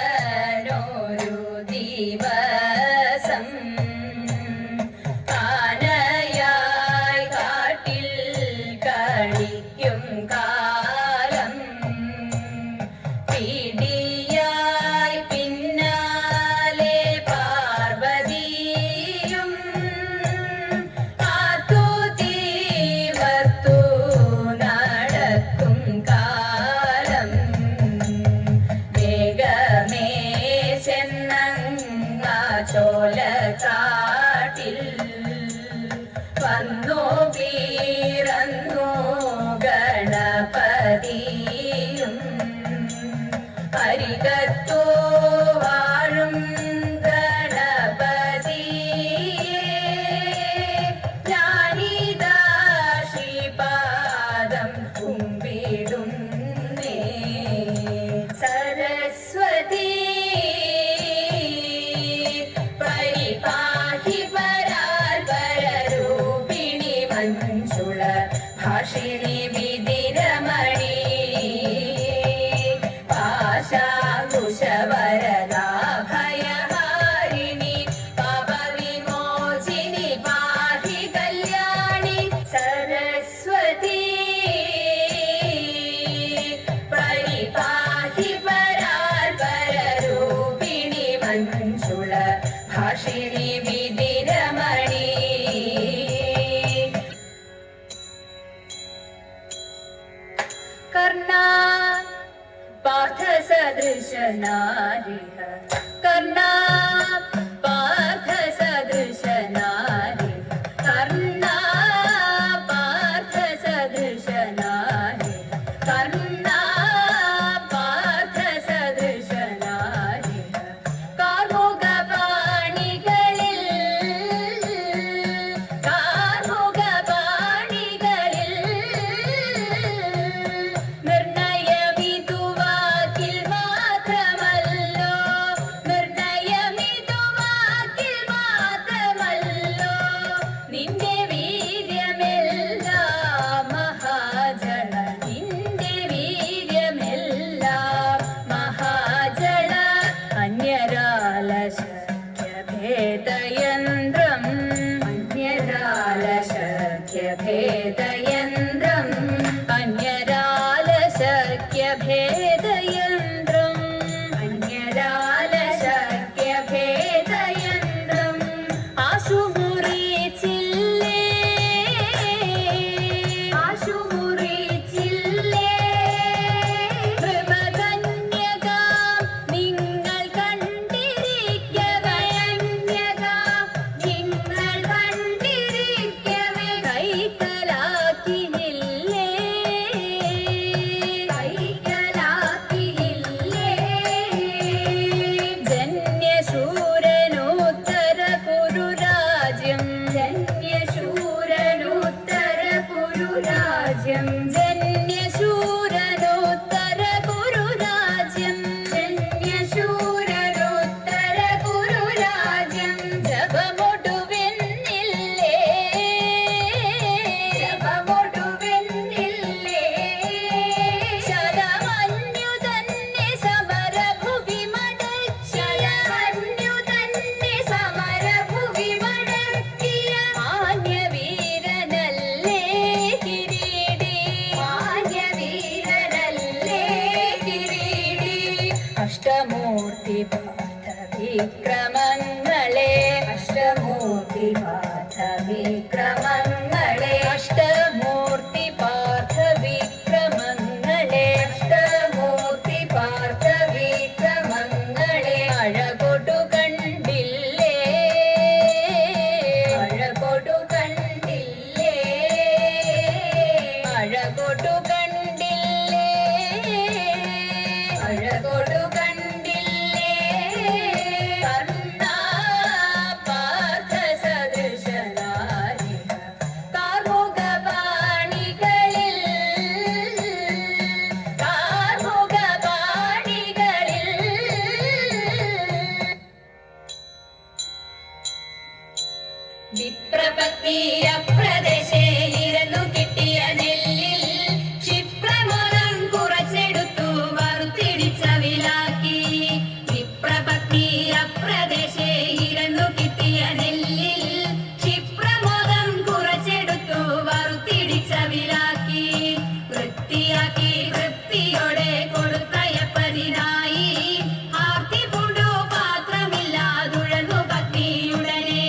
മഹാദേവനൊരു ദിവസം ആനയായി കാട്ടിൽ കളിക്കും കാലം പിടിയായി പിന്നാലെ പാർവതിയും കാത്തു തീവർത്തു നടക്കും കാലം വേഗമേ ചെന്നങ്ങ ചോലക്കാട്ടിൽ വന്നു വീരന്നു ഗണപതിയും അരികത്തു വാഴും ഗണപതിയെ ഞാനിതാ ശ്രീപാദം കുമ്പിടുന്നേ സരസ്വതി പരിപാഹി പരാൽപരരൂപിണി മഞ്ജുള ഭാഷിണി വിദിരമണി പാശാകുശവരദാ ഭയഹാരിണി പാപവിമോചിനി പാഹി കല്യാണി സരസ്വതി പരിപാഹി പരാൽപരരൂപിണി മഞ്ജുള ഭാഷിണി വിദിരമണി कर्णा पार्थसदृशनारिः कर्णा पार्थसदृशनारिः कर्णा पार्थसदृशनारिः कर्णा पार्थसदृशनारिः कार्मुकपाणिകളിൽ നിർണയമിതുവാക്കിൽ മാത്രമല്ലോ നിന്റെ വീര്യമെല്ലാം മഹാജള നിന്റെ വീര്യമെല്ലാം മഹാജള അന്യരാലശക്യഭേദയന്ത്രം അന്യരാലശക്യഭേദയന്ത്രം അന്യരാലശക്യഭേദയന്ത്രം അന്യരാലശക്യഭേദയന്ത്രം ആശുമുറിച്ചില്ലേ ആശുമുറിച്ചില്ലേ കൃപകന്യകാം നിങ്ങൾ കണ്ടിരിക്കവേ നിങ്ങൾ കണ്ടിരിക്കവേ കൈക്കലാക്കിയില്ലേ കൈക്കലാക്കിയില്ലേ ജന്യശൂരനുത്തര കുരുരാജ്യം ജന്യശൂരനുത്തര കുരുരാജ്യം ജന്യശൂരനുത്തര കുരുരാജ്യം ജന്യശൂരനുത്തര കുരുരാജ്യം ജപമൊടുവെന്നില്ലേ ജപമൊടുവെന്നില്ലേ ശതമന്യു തന്നെ സമരഭുവി മടക്കിയ ശതമന്യു തന്നെ സമരഭുവി മടക്കിയ മാന്യവീരനല്ലേ കിരീടി മാന്യവീരനല്ലേ കിരീടി അഷ്ടമൂർത്തി പാർത്ഥ വിക്രമങ്ങളെ അഷ്ടമൂർത്തി പാർത്ഥ വിക്രമങ്ങളെ അഷ്ടമൂർത്തി പാർത്ഥ വിക്രമങ്ങളെ അഷ്ടമൂർത്തി പാർത്ഥ വിക്രമങ്ങളെ അഴകൊടു കണ്ടില്ലേ അഴകൊടു കണ്ടില്ലേ അഴകൊടു കണ്ടില്ലേ അഴകൊടു കണ്ടില്ലേ കർണ തൃപ്തിയോടെ കൊടുത്തയപ്പതിനായി ആർത്തി പൂണ്ടു പാത്രമില്ലാതുഴന്നു ഭക്തിയുടനെ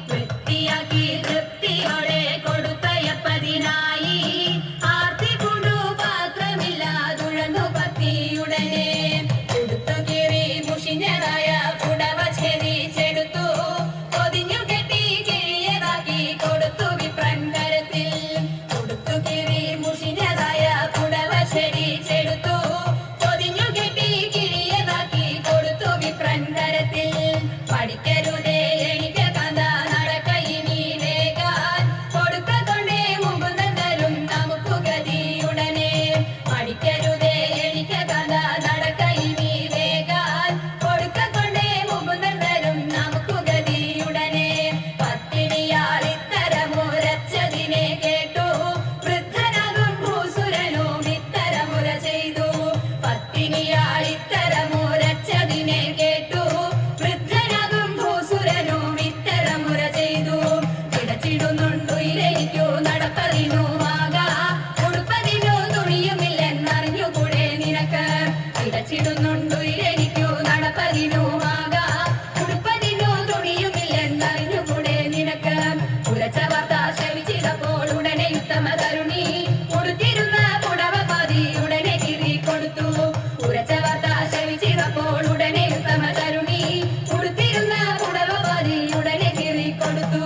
വൃത്തിയാക്കി തൃപ്തിയോടെ കൊടുത്തയപ്പതിനായി ആർത്തി പൂണ്ടു പാത്രമില്ലാതുഴന്നു ഭക്തിയുടനെ കൊടുത്തു കീറി മുഷിഞ്ഞതായ പുടവ ഛേദിച്ചെടുത്തു പൊതിഞ്ഞു കെട്ടി കിഴിയതാക്കി കൊടുത്തു വിപ്രൻ കരത്തിൽ കൊടുത്തു കീറി മുഷിഞ്ഞതായ പുടവ ഛേദിച്ചെടുത്തു പൊതിഞ്ഞു കെട്ടി കിഴിയതാക്കി കൊടുത്തു വിപ്രൻ കരത്തിൽ പഠിക്കരുതേ എനിക്ക് കഥ നടക്കയിനി വേഗാൻ കൊടുക്കതൊണ്ടേ മുകുന്ദൻ തരും നമുക്ക് ഗതിയുടനെ പഠിക്കരുതേ എനിക്ക് കഥ നടക്കയിനി വേഗാൻ കൊടുക്കതൊണ്ടേ മുകുന്ദൻ തരും നമുക്ക് ഗതിയുടനെ പത്തിനിയാൾ ഇത്തരമുരച്ചതിനെ കേട്ടു വൃദ്ധനാകും ഭൂസുരനും ഇത്തരമുര ചെയ്തു പത്തിനിയാൾ ഇത്തരമുരച്ചതിനെ കേട്ടു വൃദ്ധനാകും ഭൂസുരനും ഇത്തരമുര ചെയ്തു പിടച്ചിടുന്നുണ്ടു ഇരയ്ക്കു നടപ്പതിനുമാകാ ഉടുപ്പതിനു തുണിയുമില്ലെന്നറിഞ്ഞുകൂടെ നിനക്ക് പിടച്ചിടുന്നുണ്ടു ഇരയ്ക്കു നടപ്പതിനുമാകാ ഉടുപ്പതിനു തുണിയുമില്ലെന്നറിഞ്ഞുകൂടെ നിനക്ക് ഉരച്ച വാർത്ത ശ്രവിച്ചിടപ്പോൾ ഉടനെ ഉത്തമ തരുണി ഉടുത്തിരുന്ന പുടവ പാതി ഉടനെ കീറി കൊടുത്തു ഉരച്ച വാർത്ത ശ്രവിച്ചിടപ്പോൾ ഉടനെ ഉത്തമ തരുണി ഉടുത്തിരുന്ന പുടവ പാതി ഉടനെ കീറി കൊടുത്തു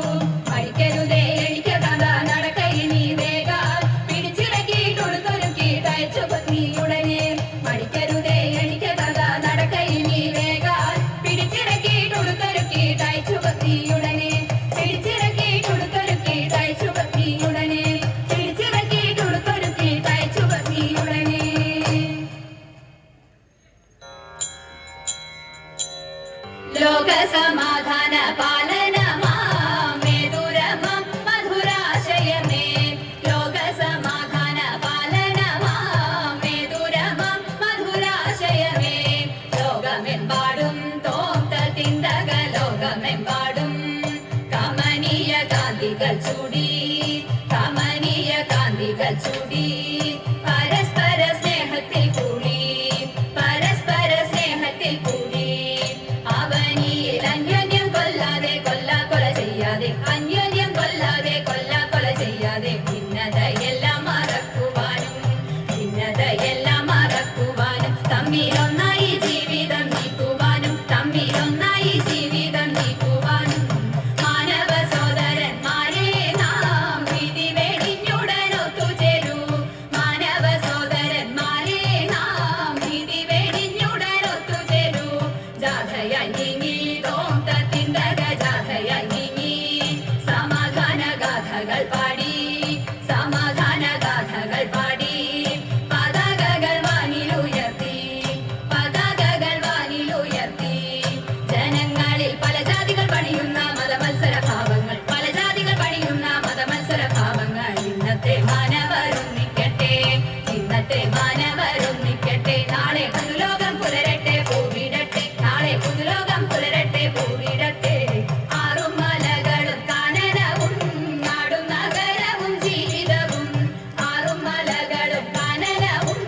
പഠിക്കരുതേ എനിക്ക് കഥ നടക്കയിനി വേഗാൻ പിടിച്ചിറക്കിയിട്ടൊടുത്തൊരുക്കി തയ്ച്ചു പത്നിയുടനെ പഠിക്കരുതേ എനിക്ക് കഥ നടക്കയിനി വേഗാൻ പിടിച്ചിറക്കിയിട്ടൊടുത്തൊരുക്കി തയ്ച്ചു പത്നിയുടനെ പിടിച്ചിറക്കിയിട്ടൊടുത്തൊരുക്കി തയ്ച്ചു പത്നിയുടനെ പിടിച്ചിറക്കിയിട്ടൊടുത്തൊരുക്കി തയ്ച്ചു പത്നിയുടനെ ലോകസമാധാന പാലനമാമേ ദുരമം മധുരാശയമേ ലോകസമാധാന പാലനമാമേ ദുരമം മധുരാശയമേ ലോകമെമ്പാടും തോന്തത്തിന്തക ലോകമെമ്പാടും കമനീയ കാന്തികൾ ചൂടി കമനീയ കാന്തികൾ ചൂടി പരസ്പര സ്നേഹത്തിൽ കൂടി പരസ്പര സ്നേഹത്തിൽ കൂടി അവനിയിൽ അന്യോന്യം കൊല്ലാതെ കൊല ചെയ്യാതെ അന്യോന്യം കൊല്ലാതെ കൊല ചെയ്യാതെ ഭിന്നതയെല്ലാം മറക്കുവാനും ഭിന്നതയെല്ലാം മറക്കുവാനും തമ്മിലൊന്നായി ജീവിതം നീക്കുവാനും തമ്മിലൊന്നായി ജീവിതം നീക്കുവാനും മാനവ സോദരന്മാരെ നാം വിധി വെടിഞ്ഞുടൻ ഒത്തുചേരൂ മാനവ സോദരന്മാരെ നാം വിധി വെടിഞ്ഞുടൻ ഒത്തുചേരൂ ജാഥയായി നീങ്ങി തോന്തത്തിന്തക ജാഥയായി നീങ്ങി സമാധാന ഗാഥകൾ പാടി സമാധാന ഗാഥകൾ പാടി പതാകകൾ വാനിലുയർത്തി പതാകകൾ വാനിലുയർത്തി ജനങ്ങളിൽ പല ജാതികൾ പണിയുന്ന മതമത്സര ഭാവങ്ങൾ പല ജാതികൾ പണിയുന്ന മതമത്സര ഭാവങ്ങൾ ഇന്നത്തെ മാനവരൊന്നിക്കട്ടെ ഇന്നത്തെ മാനവരൊന്നിക്കട്ടെ നാളെ പുതുലോകം പുലരട്ടെ പൂവിടട്ടെ നാളെ പുതുലോകം പുലരട്ടെ പൂവിടട്ടെ ആറും മലകളും കാനനവും നാടും നഗരവും ജീവിതവും ആറും മലകളും കാനനവും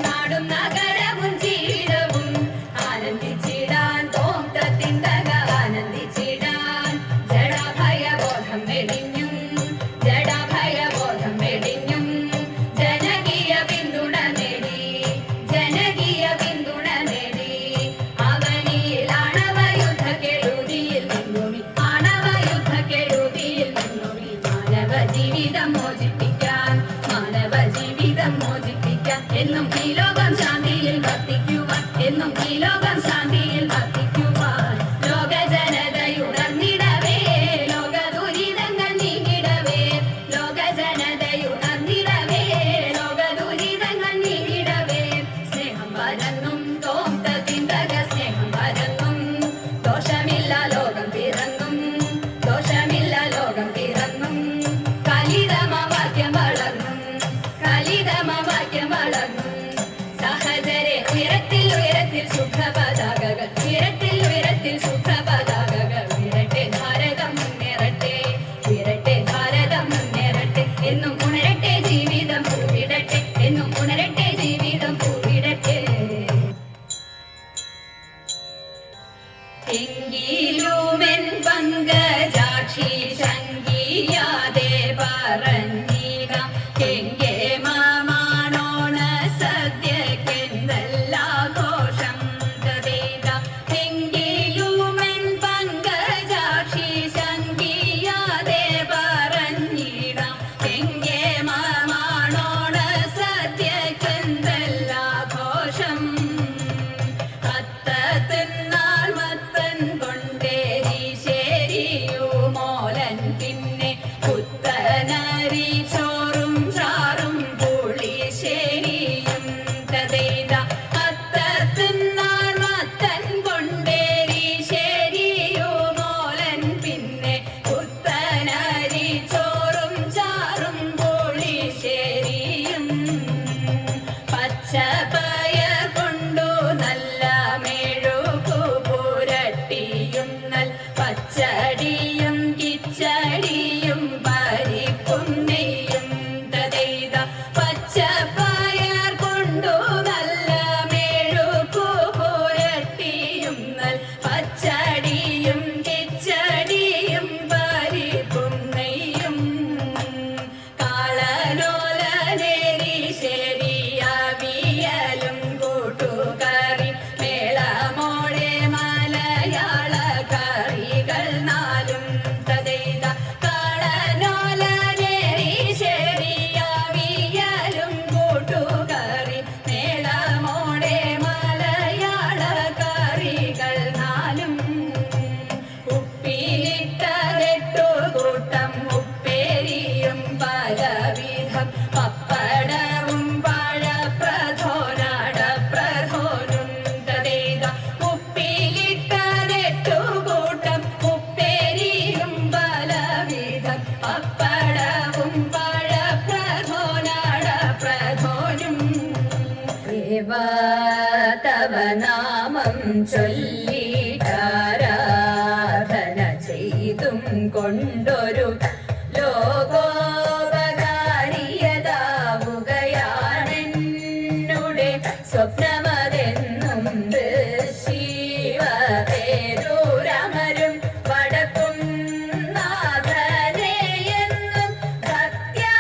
നാടും നഗരവും ജീവിതവും ആനന്ദിച്ചിടാൻ തോന്തത്തിന്തക ആനന്ദിച്ചിടാൻ ജഡഭയബോധം വെടിഞ്ഞും ജഡഭയബോധം വെടിഞ്ഞും ജനകീയ പിന്തുണ നേടി ജനകീയ പിന്തുണ നേടി അവനിൽ ആണവയുദ്ധക്കെടുതിയിൽ നിന്നുമി ആണവയുദ്ധക്കെടുതിയിൽ നിന്നുമി മാനവ ജീവിതം മോചിപ്പിക്കാൻ മാനവ ജീവിതം മോചിപ്പിക്കാൻ എന്നും ഈ ലോകം ശാന്തിയിൽ വർത്തിക്കുവാൻ എന്നും ഈ ലോകം ശാന്തിയിൽ വർത്തിക്കുവാൻ ലോക ജനതയുണർന്നിടവേ ലോക ദുരിതങ്ങൾ നീങ്ങിടവേ ലോക ജനതയുണർന്നിടവേ ലോക ദുരിതങ്ങൾ നീങ്ങിടവേ സ്നേഹം പരന്നും തോന്തത്തിന്തക സ്നേഹം പരന്നും ദോഷമില്ല ലോകം പിറന്നും ദോഷമില്ല ലോകം പിറന്നും കലിതമവാക്യം വളർന്നും കലിതമവാക്യം വളർന്നും സഹജരെ ഉയരത്തിൽ ഉയരത്തിൽ ശുഭപതാക പയർ കൊണ്ടു നല്ല മെഴുകു പുരട്ടിയും നൽ പച്ചടിയും കിച്ചടിയും പരിപ്പും നെയ്യും തതൈത പച്ചപ്പയർ കൊണ്ടു നല്ല മെഴുകു പുരട്ടിയും നൽ പച്ചടിയും കിച്ചടിയും പരിപ്പും നെയ്യും കാളനോലനെരിശേരിയവിയലും കൂട്ടുകറി മേളമോടെ മലയാള കറികൾ നാലും തതൈത കാളനോലനെരിശേരിയവിയലും കൂട്ടുകറി മേളമോടെ മലയാള കറികൾ നാലും ഉപ്പിലിട്ടതെട്ടു കൂട്ടം ഉപ്പേരിയും പലവിധം പപ്പടവും പഴപ്രഥോനടപ്രഥോനും തതൈത ഉപ്പിലിട്ടതെട്ടു കൂട്ടം ഉപ്പേരിയും പലവിധം പപ്പടവും പഴപ്രഥോനടപ്രഥോനും ദേവ തവ നാമം ചൊല്ലിട്ടാരാധന ചെയ്തും കൊണ്ടൊരു ലോകോപകാരിയതാവുകയാണെന്നുടെ സ്വപ്നമതെന്നും ശിവ പേരൂരമരും വടക്കും നാഥനെ എന്നും ഭക്ത്യാ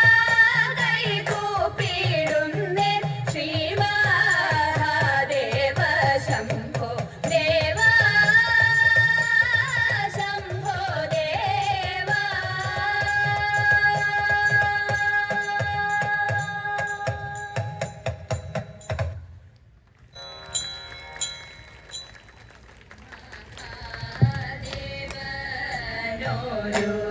കൈകൂപ്പിടുന്നേ ശ്രീ മഹാദേവ ശംഭോ ദേവ ശംഭോ ദേവ. ദേവനോരു